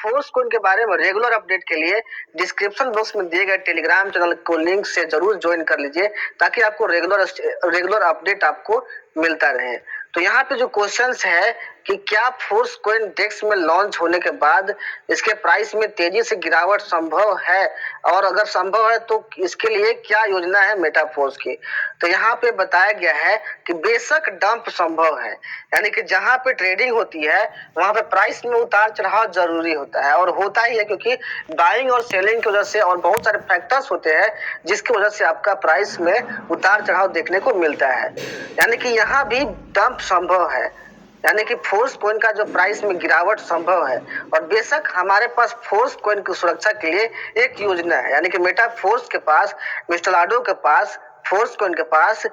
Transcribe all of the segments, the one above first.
Force coin के बारे में रेगुलर अपडेट के लिए डिस्क्रिप्शन बॉक्स में दिए गए टेलीग्राम चैनल को लिंक से जरूर ज्वाइन कर लीजिए ताकि आपको रेगुलर अपडेट आपको मिलता रहे। तो यहाँ पे जो क्वेश्चंस है कि क्या फोर्स कोइन डेक्स में लॉन्च होने के बाद इसके प्राइस में तेजी से गिरावट संभव है, और अगर संभव है तो इसके लिए क्या योजना है मेटाफोर्स की। तो यहाँ पे बताया गया है कि बेशक डंप संभव है, यानी कि जहाँ पे ट्रेडिंग होती है वहां पे प्राइस में उतार चढ़ाव जरूरी होता है, और होता ही है क्योंकि बाइंग और सेलिंग की वजह से और बहुत सारे फैक्टर्स होते हैं जिसकी वजह से आपका प्राइस में उतार चढ़ाव देखने को मिलता है। यानी कि यहाँ भी डंप संभव है, यानी कि फोर्स कोइन का जो प्राइस में गिरावट संभव है। और बेशक हमारे पास फोर्स कोइन की सुरक्षा के लिए एक योजना है, यानी कि मेटा फोर्स के पास, मिस्टर लाडो के पास, फोर्स कोइन के पास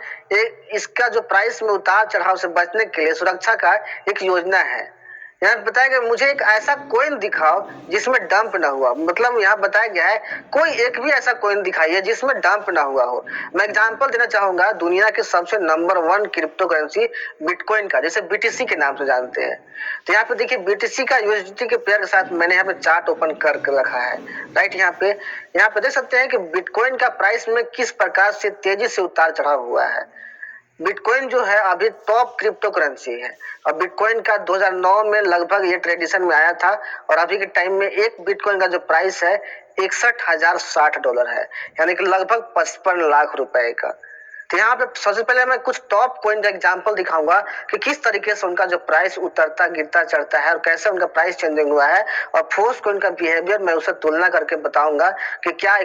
इसका जो प्राइस में उतार चढ़ाव से बचने के लिए सुरक्षा का एक योजना है। यहाँ बताया गया मुझे एक ऐसा कोइन दिखाओ जिसमें डंप ना हुआ, मतलब यहाँ बताया गया है कोई एक भी ऐसा कोइन दिखाइए जिसमें डंप ना हुआ हो। मैं एग्जांपल देना चाहूंगा दुनिया के सबसे नंबर 1 क्रिप्टो करेंसी बिटकॉइन का, जैसे बीटीसी के नाम से जानते हैं। तो यहाँ पे देखिए बीटीसी का यूएसडीटी के पेयर के साथ मैंने यहाँ पे चार्ट ओपन करके रखा है। राइट, यहाँ पे देख सकते हैं कि बिटकॉइन का प्राइस में किस प्रकार से तेजी से उतार चढ़ाव हुआ है। बिटकॉइन जो है अभी टॉप क्रिप्टो करेंसी है, और बिटकॉइन का 2009 में लगभग ये ट्रेडिशन में आया था, और अभी के टाइम में एक बिटकॉइन का जो प्राइस है $61,060 है, यानी कि लगभग 55 लाख रुपए का। तो यहाँ पे सबसे पहले मैं कुछ टॉप कॉइन का एग्जांपल दिखाऊंगा कि किस तरीके से उनका जो प्राइस उतरता गिरता चढ़ता है और कैसे उनका प्राइस चेंजिंग हुआ है, और फोर्स कॉइन का बिहेवियर मैं उसे तुलना करके बताऊंगा कि क्या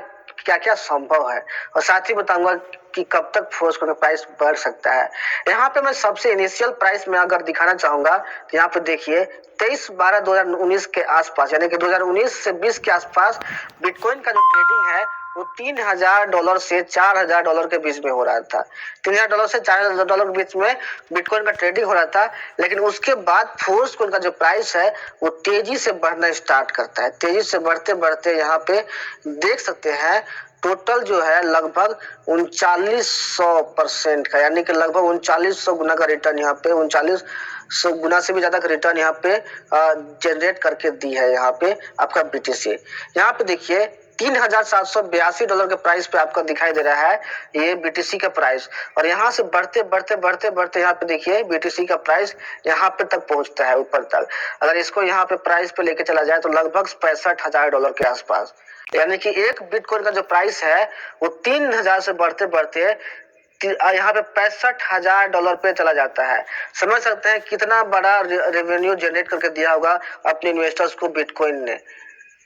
क्या संभव है, और साथ ही बताऊंगा कि कब तक फोर्स कोइन का प्राइस बढ़ सकता है। यहाँ पे मैं सबसे इनिशियल प्राइस में अगर दिखाना चाहूंगा तो यहाँ पे देखिए 23/12/2019 के आसपास, यानी कि 2019 से 20 के आसपास बिटकॉइन का जो ट्रेडिंग है वो $3000 से $4000 के बीच में हो रहा था। $3000 से $4000 के बीच में बिटकॉइन का ट्रेडिंग हो रहा था, लेकिन उसके बाद फोर्स कोइन का जो प्राइस है वो तेजी से बढ़ना स्टार्ट करता है। तेजी से बढ़ते बढ़ते यहाँ पे देख सकते हैं टोटल जो है लगभग 3900% का, यानी कि लगभग 3900 गुना का रिटर्न यहाँ पे 3900 गुना से भी ज्यादा का रिटर्न यहाँ पे जनरेट करके दी है यहाँ पे आपका बीटीसी। यहाँ पे देखिए $3782 के प्राइस पे आपका दिखाई दे रहा है ये बीटीसी का प्राइस, और यहाँ से बढ़ते बढ़ते बढ़ते बढ़ते यहाँ पे देखिए बीटीसी का प्राइस यहाँ पे तक पहुंचता है ऊपर तक। अगर इसको यहाँ पे प्राइस पे लेके चला जाए तो लगभग $65,000 के आसपास, यानी कि एक बिटकॉइन का जो प्राइस है वो 3000 से बढ़ते बढ़ते यहाँ पे $65,000 पे चला जाता है। समझ सकते हैं कितना बड़ा रेवेन्यू जनरेट करके दिया होगा अपने इन्वेस्टर्स को बिटकॉइन ने,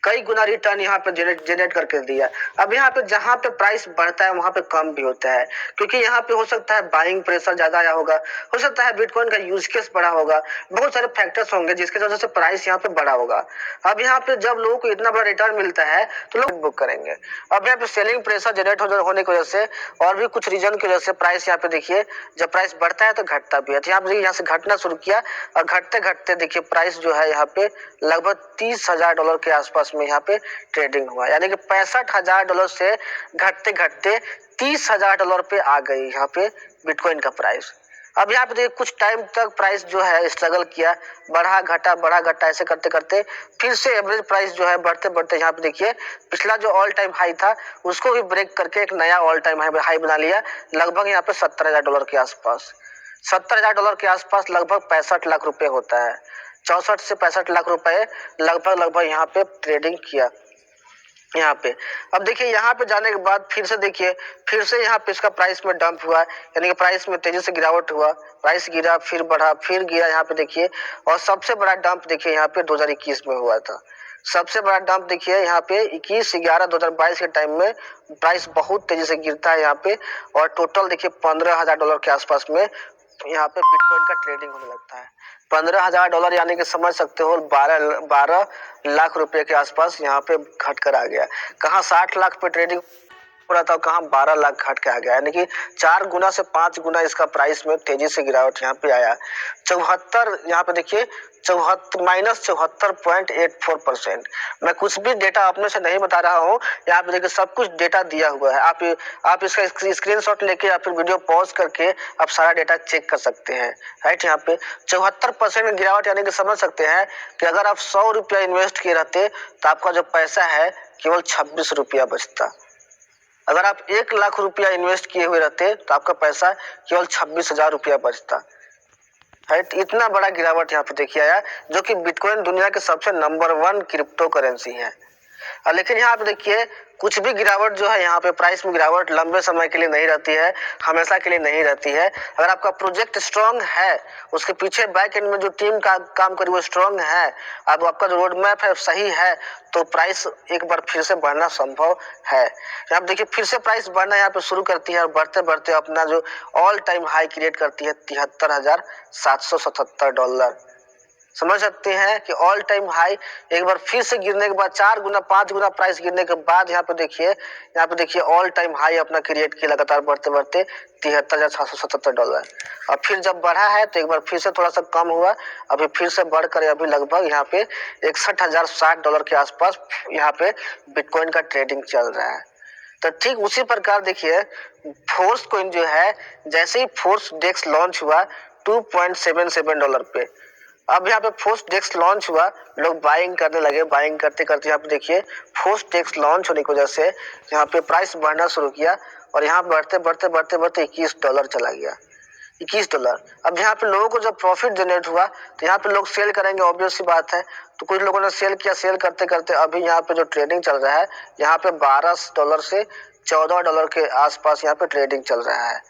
कई गुना रिटर्न यहाँ पे जनरेट करके दिया। अब यहाँ पे जहाँ पे प्राइस बढ़ता है वहां पे कम भी होता है, क्योंकि यहाँ पे हो सकता है बाइंग प्रेशर ज्यादा आया होगा, हो सकता है बिटकॉइन का यूज केस बढ़ा होगा, बहुत सारे फैक्टर्स होंगे जिसके वजह से प्राइस यहाँ पे बढ़ा होगा। अब यहाँ पे जब लोगों को इतना बड़ा रिटर्न मिलता है तो लोग बुक करेंगे। अब यहाँ पे सेलिंग प्रेशर जनरेट होने की वजह से और भी कुछ रीजन की वजह से प्राइस यहाँ पे देखिए जब प्राइस बढ़ता है तो घटता भी है। तो यहाँ से घटना शुरू किया, और घटते घटते देखिए प्राइस जो है यहाँ पे लगभग $30,000 के आसपास में यहाँ पे ट्रेडिंग हुआ, यानी कि $65,000 से घटते घटते $30,000 पे आ गई यहाँ पे बिटकॉइन का प्राइस। अब यहाँ पे देखिए कुछ टाइम तक प्राइस जो है स्ट्रगल किया, बढ़ा घटा ऐसे करते करते फिर से एवरेज प्राइस जो है बढ़ते बढ़ते यहाँ पे देखिए पिछला जो ऑल टाइम हाई था उसको भी ब्रेक करके एक नया ऑल टाइम हाई बना लिया, लगभग यहाँ पे $70,000 के आसपास। $70,000 के आसपास लगभग 65 लाख रुपए होता है। 64 से 65 लाख रुपए लगभग यहाँ पे ट्रेडिंग किया यहाँ पे। अब देखिए यहाँ पे जाने के बाद फिर से यहाँ पे इसका प्राइस में डंप हुआ, यानी कि प्राइस में तेजी से गिरावट हुआ, प्राइस गिरा फिर बढ़ा फिर गिरा यहाँ पे देखिए। और सबसे बड़ा डंप देखिए यहाँ पे 2021 में हुआ था। सबसे बड़ा डंप देखिए यहाँ पे 21/11/2022 के टाइम में प्राइस बहुत तेजी से गिरता है यहाँ पे, और टोटल देखिए $15,000 के आसपास में यहाँ पे बिटकॉइन का ट्रेडिंग होने लगता है। $15,000 यानी कि समझ सकते हो 12 लाख रुपए के आसपास यहाँ पे घट कर आ गया। कहाँ 60 लाख पे ट्रेडिंग रहा था कहाँ 12 लाख घट के आ गया, यानी कि 4 गुना से 5 गुना इसका प्राइस में तेजी से गिरावट यहाँ पे आया। 74 यहाँ पे देखिए -74.84%। मैं कुछ भी डेटा अपने से नहीं बता रहा हूँ, यहाँ पे देखिए सब कुछ डेटा दिया हुआ है। आप इसका स्क्रीनशॉट लेके या फिर वीडियो पॉज करके आप सारा डेटा चेक कर सकते हैं। राइट, यहाँ पे 74% गिरावट, यानी कि समझ सकते हैं कि अगर आप 100 रुपया इन्वेस्ट किए रहते तो आपका जो पैसा है केवल 26 रुपया बचता। अगर आप 1 लाख रुपया इन्वेस्ट किए हुए रहते तो आपका पैसा केवल 26,000 रुपया बचता। राइट, इतना बड़ा गिरावट यहाँ पे देखिए आया, जो कि बिटकॉइन दुनिया के सबसे नंबर 1 क्रिप्टो करेंसी है। लेकिन यहाँ पे देखिए कुछ भी गिरावट जो है यहाँ पे प्राइस में गिरावट लंबे समय के लिए नहीं रहती है, हमेशा के लिए नहीं रहती है। अगर आपका प्रोजेक्ट स्ट्रांग है, उसके पीछे बैक एंड में जो टीम का काम करी वो स्ट्रांग है, अब आपका जो रोड मैप है सही है, तो प्राइस एक बार फिर से बढ़ना संभव है। यहाँ पे देखिए फिर से प्राइस बढ़ना यहाँ पे शुरू करती है और बढ़ते बढ़ते अपना जो ऑल टाइम हाई क्रिएट करती है $73,777। समझ सकते हैं कि ऑल टाइम हाई एक बार फिर से गिरने के बाद 4 गुना 5 गुना प्राइस गिरने के बाद यहाँ पे देखिए ऑल टाइम हाई अपना क्रिएट किया लगातार बढ़ते बढ़ते $73,777। और फिर जब बढ़ा है तो एक बार फिर से थोड़ा सा कम हुआ, अभी फिर से बढ़कर अभी लगभग यहाँ पे $61,060 के आसपास यहाँ पे बिटकॉइन का ट्रेडिंग चल रहा है। तो ठीक उसी प्रकार देखिए फोर्स कॉइन जो है, जैसे ही फोर्स डेक्स लॉन्च हुआ $2.77 पे, अब यहाँ पे फोर्स डेक्स लॉन्च हुआ, लोग बाइंग करने लगे। बाइंग करते करते यहाँ पे देखिए फोर्स डेक्स लॉन्च होने की वजह से यहाँ पे प्राइस बढ़ना शुरू किया और यहाँ बढ़ते बढ़ते बढ़ते बढ़ते $21 चला गया। $21। अब यहाँ पे लोगों को जब प्रॉफिट जनरेट हुआ तो यहाँ पे लोग सेल करेंगे, ऑब्वियस सी बात है। तो कुछ लोगों ने सेल किया, सेल करते करते अभी यहाँ पे जो ट्रेडिंग चल रहा है यहाँ पे $12 से $14 के आसपास यहाँ पे ट्रेडिंग चल रहा है।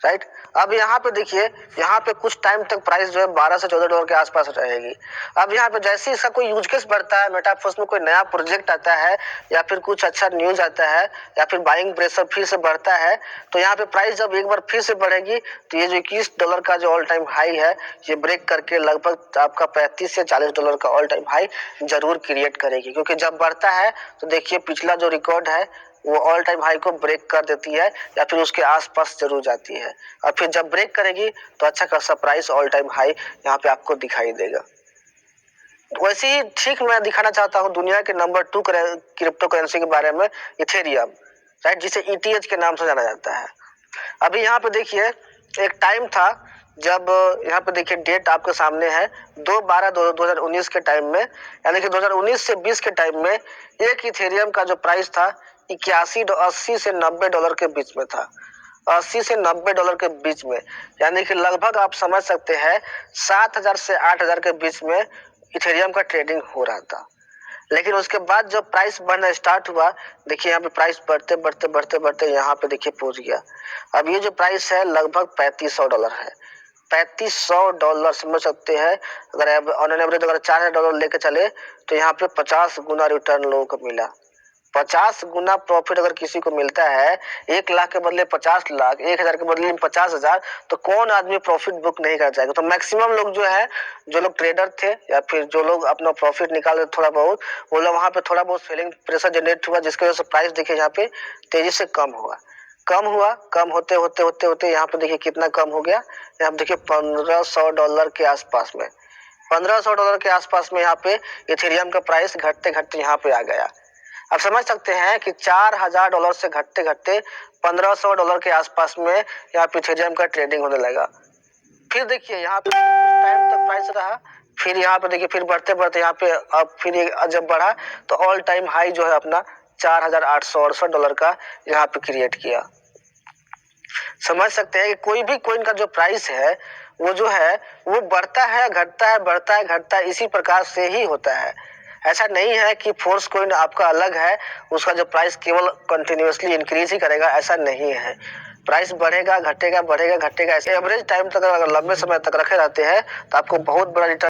राइट, अब यहाँ पे देखिए यहाँ पे कुछ टाइम तक प्राइस जो है $12 से $14 के आसपास रहेगी। अब यहाँ पे जैसे ही इसका कोई यूज केस बढ़ता है, मेटाफोर्स में कोई नया प्रोजेक्ट आता है या फिर कुछ अच्छा न्यूज आता है या फिर बाइंग प्रेशर फिर से बढ़ता है, तो यहाँ पे प्राइस जब एक बार फिर से बढ़ेगी तो ये जो $21 का जो ऑल टाइम हाई है ये ब्रेक करके लगभग आपका $35 से $40 का ऑल टाइम हाई जरूर क्रिएट करेगी। क्योंकि जब बढ़ता है तो देखिए पिछला जो रिकॉर्ड है वो ऑल टाइम हाई को ब्रेक कर देती है या फिर उसके आसपास जरूर जाती है, और फिर जब ब्रेक करेगी तो अच्छा खासा प्राइस ऑल टाइम हाई यहाँ पे आपको दिखाई देगा। वैसे ही ठीक मैं दिखाना चाहता हूँ दुनिया के नंबर 2 क्रिप्टो करेंसी के बारे में, इथेरियम। राइट, जिसे ETH के नाम से जाना जाता है। अभी यहाँ पे देखिए एक टाइम था जब यहाँ पे देखिए डेट आपके सामने है 2/12/2019 के टाइम में, यानी कि 2019 से 20 के टाइम में एक इथेरियम का जो प्राइस था 80 से $90 के बीच में था। 80 से $90 के बीच में, यानी कि लगभग आप समझ सकते हैं 7,000 से 8,000 के बीच में इथेरियम का ट्रेडिंग हो रहा था। लेकिन उसके बाद जब प्राइस बढ़ना स्टार्ट हुआ, देखिए यहाँ पे प्राइस बढ़ते बढ़ते बढ़ते बढ़ते यहाँ पे देखिए पहुंच गया। अब ये जो प्राइस है लगभग $3500 है। $3500 समझ सकते हैं। अगर ऑन एन एवरेज अगर $4,000 लेके चले तो यहाँ पे 50 गुना रिटर्न लोगों को मिला। 50 गुना प्रॉफिट अगर किसी को मिलता है, 1 लाख के बदले 50 लाख, 1,000 के बदले 50,000, तो कौन आदमी प्रॉफिट बुक नहीं कर जाएगा। तो मैक्सिमम लोग जो है, जो लोग ट्रेडर थे या फिर जो लोग अपना प्रॉफिट निकाल रहे थोड़ा बहुत, वो लोग वहां पे थोड़ा बहुत सेलिंग प्रेशर जनरेट हुआ, जिसकी वजह से प्राइस देखिए यहाँ पे तेजी से कम हुआ। कम होते होते होते होते यहाँ पे देखिए कितना कम हो गया। यहाँ पे देखिए $1,500 के आसपास में, $1,500 के आसपास में यहाँ पे इथेरियम का प्राइस घटते घटते यहाँ पे आ गया। आप समझ सकते हैं कि $4,000 से घटते घटते $1,500 के आसपास में यहाँ पे इथेरियम का ट्रेडिंग होने लगा। फिर देखिए यहाँ पे टाइम तक प्राइस रहा, फिर यहाँ पे देखिए फिर बढ़ते बढ़ते यहाँ पे अब फिर जब बढ़ा तो ऑल टाइम हाई जो है अपना $4,868 का यहाँ पे क्रिएट किया। समझ सकते हैं कि कोई भी कॉइन का जो प्राइस है वो जो है वो बढ़ता है घटता है, बढ़ता है घटता है, इसी प्रकार से ही होता है। ऐसा नहीं है कि फोर्स कॉइन आपका अलग है, उसका जो प्राइस केवल कंटिन्यूअसली इंक्रीज ही करेगा, ऐसा नहीं है। प्राइस बढ़ेगा घटेगा, बढ़ेगा घटेगा, ऐसे एवरेज टाइम तक अगर लंबे समय तक रखे रहते हैं तो आपको बहुत बड़ा रिटर्न